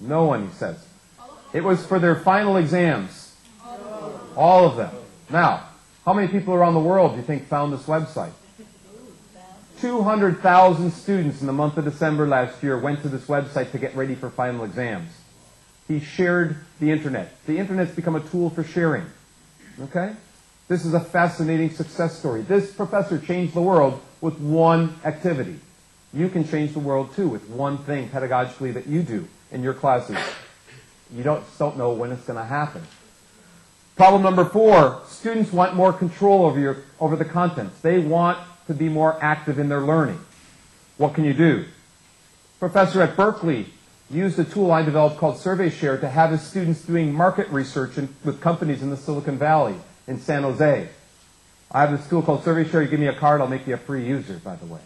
No one, he says. It was for their final exams. All of them. Now, how many people around the world do you think found this website? 200,000 students in the month of December last year went to this website to get ready for final exams. He shared the internet. The internet's become a tool for sharing. Okay? This is a fascinating success story. This professor changed the world with one activity. You can change the world too with one thing pedagogically that you do in your classes. You just don't know when it's going to happen. Problem number 4, students want more control over the contents. They want to be more active in their learning. What can you do? Professor at Berkeley used a tool I developed called SurveyShare to have his students doing market research with companies in the Silicon Valley, in San Jose. I have this tool called SurveyShare. You give me a card, I'll make you a free user, by the way.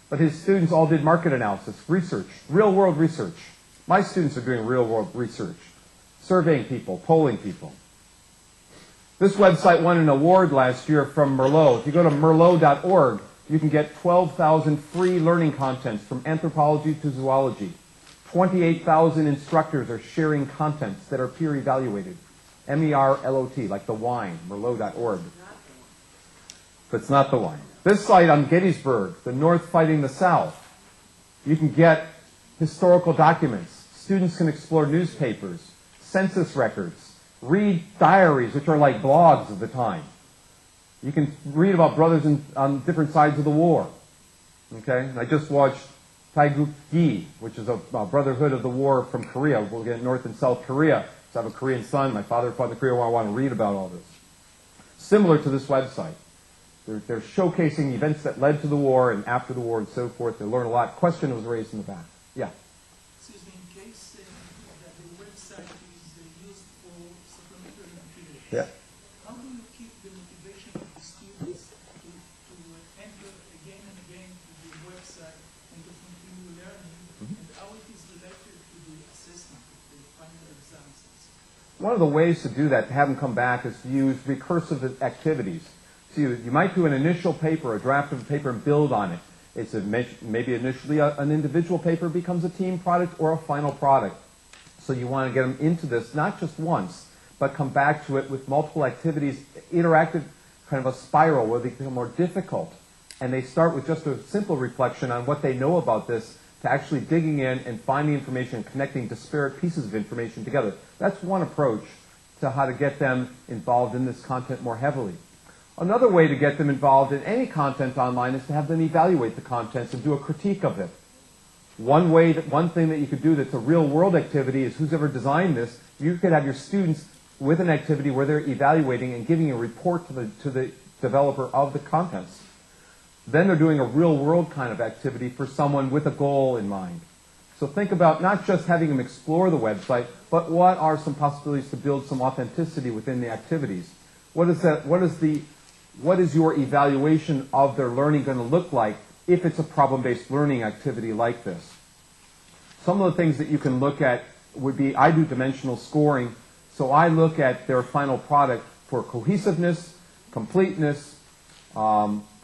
But his students all did market analysis, research, real-world research. My students are doing real-world research, surveying people, polling people. This website won an award last year from Merlot. If you go to merlot.org, you can get 12,000 free learning contents from anthropology to zoology. 28,000 instructors are sharing contents that are peer evaluated. M-E-R-L-O-T, like the wine, merlot.org. But it's not the wine. This site on Gettysburg, the North fighting the South, you can get historical documents. Students can explore newspapers, census records, read diaries, which are like blogs of the time. You can read about brothers on different sides of the war. Okay? And I just watched Taeguk-gi, which is a brotherhood of the war from Korea. We'll get North and South Korea. So I have a Korean son. My father fought in the Korean War. I want to read about all this. Similar to this website. They're showcasing events that led to the war and after the war and so forth. They learn a lot. Question was raised in the back. Yeah? Excuse me, in case that the website is used for supplementary material. Yeah. How do you keep the motivation of the students to enter again and again to the website and to continue learning, and how it is related to the assessment of the final exams? One of the ways to do that, to have them come back, is to use recursive activities. So you might do an initial paper, a draft of a paper, and build on it. It's maybe initially an individual paper becomes a team product or a final product. So you want to get them into this, not just once, but come back to it with multiple activities, interactive, kind of a spiral where they become more difficult. And they start with just a simple reflection on what they know about this to actually digging in and finding information and connecting disparate pieces of information together. That's one approach to how to get them involved in this content more heavily. Another way to get them involved in any content online is to have them evaluate the contents and do a critique of it. One thing that you could do that's a real-world activity is who's ever designed this, you could have your students with an activity where they're evaluating and giving a report to the developer of the contents. Then they're doing a real-world kind of activity for someone with a goal in mind. So think about not just having them explore the website, but what are some possibilities to build some authenticity within the activities? What is your evaluation of their learning going to look like if it's a problem-based learning activity like this? Some of the things that you can look at would be, I do dimensional scoring, so I look at their final product for cohesiveness, completeness,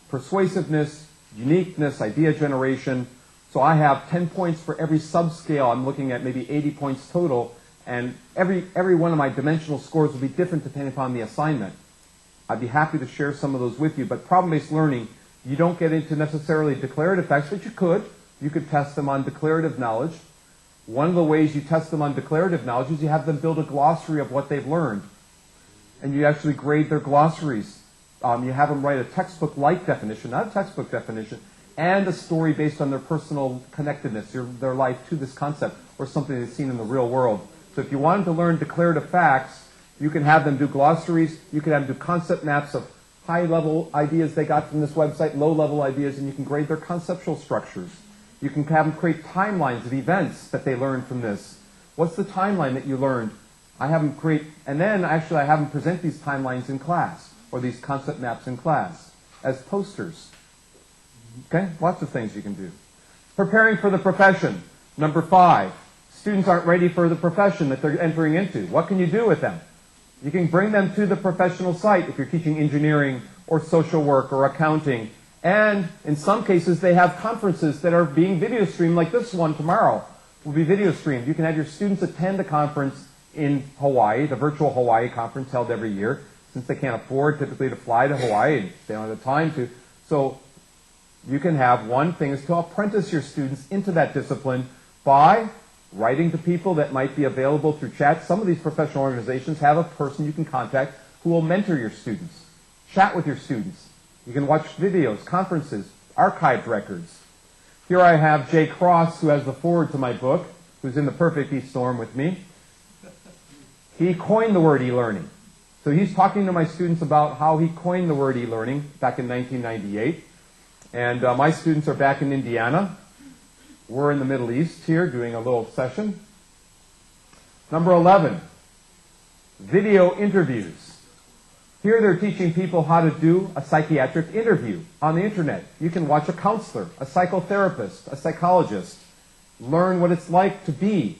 persuasiveness, uniqueness, idea generation. So I have 10 points for every subscale. I'm looking at maybe 80 points total, and every one of my dimensional scores will be different depending upon the assignment. I'd be happy to share some of those with you, but problem-based learning, you don't get into necessarily declarative facts, but you could. You could test them on declarative knowledge. One of the ways you test them on declarative knowledge is you have them build a glossary of what they've learned, and you actually grade their glossaries. You have them write a textbook-like definition, not a textbook definition, and a story based on their personal connectedness, their life to this concept, or something they've seen in the real world. So if you wanted to learn declarative facts, you can have them do glossaries, you can have them do concept maps of high-level ideas they got from this website, low-level ideas, and you can grade their conceptual structures. You can have them create timelines of events that they learned from this. What's the timeline that you learned? I have them create, and then actually I have them present these timelines in class, or these concept maps in class, as posters. Okay, lots of things you can do. Preparing for the profession. Number 5, students aren't ready for the profession that they're entering into. What can you do with them? You can bring them to the professional site if you're teaching engineering or social work or accounting. And in some cases, they have conferences that are being video streamed, like this one tomorrow will be video streamed. You can have your students attend a conference in Hawaii, the virtual Hawaii conference held every year, since they can't afford typically to fly to Hawaii and they don't have the time to. So you can have one thing is to apprentice your students into that discipline by writing to people that might be available through chat. Some of these professional organizations have a person you can contact who will mentor your students. Chat with your students. You can watch videos, conferences, archived records. Here I have Jay Cross, who has the foreword to my book, who's in the perfect e-storm with me. He coined the word e-learning. So he's talking to my students about how he coined the word e-learning back in 1998. And my students are back in Indiana. We're in the Middle East here doing a little session. Number 11, video interviews. Here they're teaching people how to do a psychiatric interview on the internet. You can watch a counselor, a psychotherapist, a psychologist, learn what it's like to be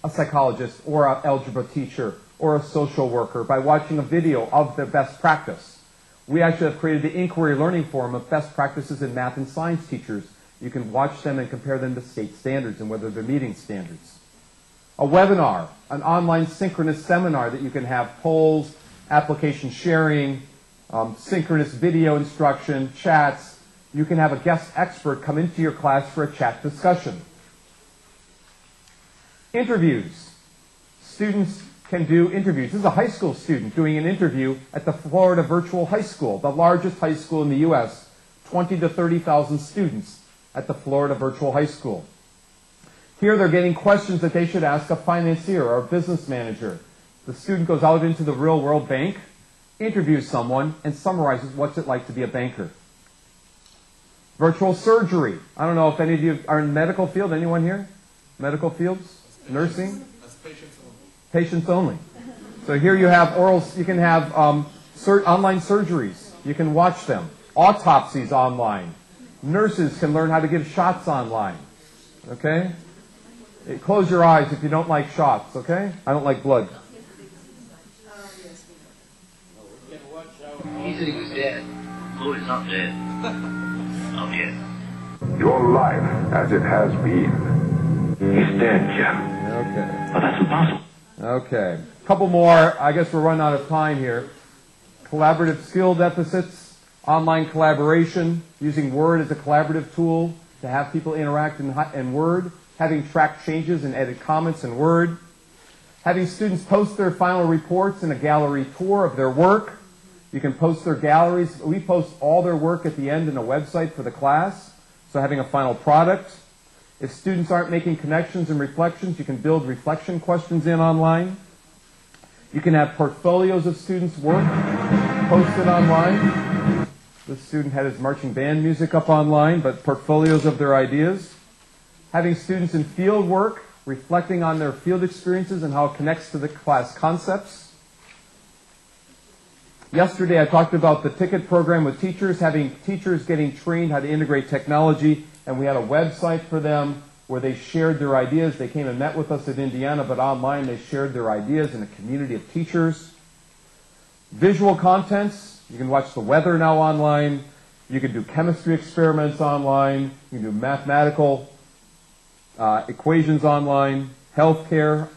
a psychologist or an algebra teacher or a social worker by watching a video of their best practice. We actually have created the Inquiry Learning Forum of best practices in math and science teachers. You can watch them and compare them to state standards and whether they're meeting standards. A webinar, an online synchronous seminar that you can have polls, application sharing, synchronous video instruction, chats. You can have a guest expert come into your class for a chat discussion. Interviews. Students can do interviews. This is a high school student doing an interview at the Florida Virtual High School, the largest high school in the U.S., 20 to 30,000 students at the Florida Virtual High School. Here they're getting questions that they should ask a financier or a business manager. The student goes out into the real world bank, interviews someone, and summarizes what's it like to be a banker. Virtual surgery. I don't know if any of you are in the medical field. Anyone here? Medical fields? Nursing? Patients only. So here you have you can have online surgeries. You can watch them. Autopsies online. Nurses can learn how to give shots online. Okay? Close your eyes if you don't like shots, okay? I don't like blood. He said he was dead. Oh, he's not dead. Not yet. Your life as it has been. He's dead, Jim. Okay. Oh, that's impossible. Okay. A couple more. I guess we're running out of time here. Collaborative skill deficits, online collaboration, using Word as a collaborative tool to have people interact in Word, having track changes and edit comments in Word, having students post their final reports in a gallery tour of their work. You can post their galleries. We post all their work at the end in a website for the class, so having a final product. If students aren't making connections and reflections, you can build reflection questions in online. You can have portfolios of students' work posted online. This student had his marching band music up online, but portfolios of their ideas. Having students in field work, reflecting on their field experiences and how it connects to the class concepts. Yesterday I talked about the ticket program with teachers, having teachers getting trained how to integrate technology, and we had a website for them where they shared their ideas. They came and met with us at Indiana, but online they shared their ideas in a community of teachers. Visual contents, you can watch the weather now online. You can do chemistry experiments online. You can do mathematical equations online. Healthcare,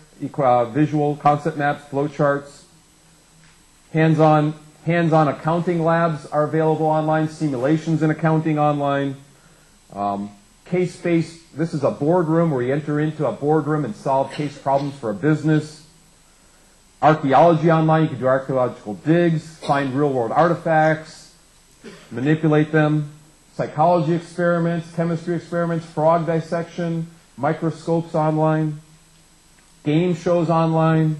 visual concept maps, flowcharts. Hands-on accounting labs are available online. Simulations in accounting online. Case-based, this is a boardroom where you enter into a boardroom and solve case problems for a business. Archaeology online, you can do archaeological digs, find real-world artifacts, manipulate them. Psychology experiments, chemistry experiments, frog dissection, microscopes online. Game shows online.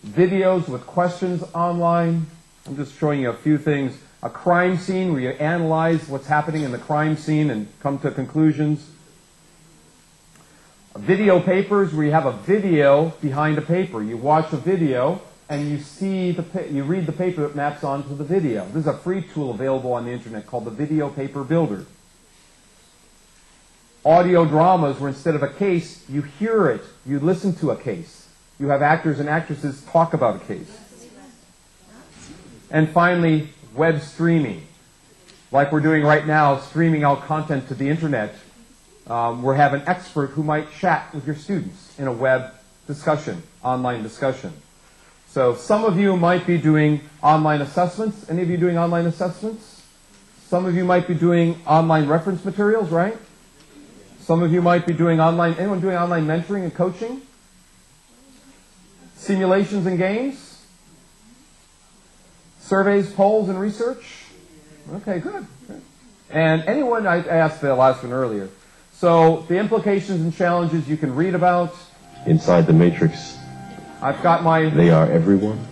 Videos with questions online. I'm just showing you a few things. A crime scene where you analyze what's happening in the crime scene and come to conclusions. Video papers where you have a video behind a paper. You watch a video and you read the paper that maps onto the video. This is a free tool available on the internet called the Video Paper Builder. audio dramas where instead of a case, you hear it, you listen to a case. You have actors and actresses talk about a case. And finally, web streaming. Like we're doing right now, streaming out content to the internet. We have an expert who might chat with your students in a web discussion, online discussion. So some of you might be doing online assessments. Any of you doing online assessments? Some of you might be doing online reference materials, right? Some of you might be doing online, anyone doing online mentoring and coaching? Simulations and games? Surveys, polls, and research? Okay, good. And anyone, I asked the last one earlier. So the implications and challenges you can read about. Inside the matrix. I've got my... They are everyone.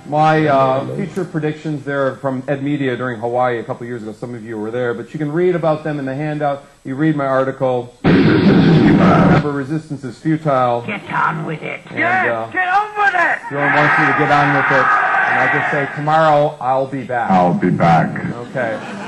My future predictions there from Ed Media during Hawaii a couple years ago. Some of you were there. But you can read about them in the handout. You read my article. Remember, resistance is futile. Get on with it. And, Yes, get on with it. Bjorn wants me to get on with it. And I just say, tomorrow I'll be back. I'll be back. Okay.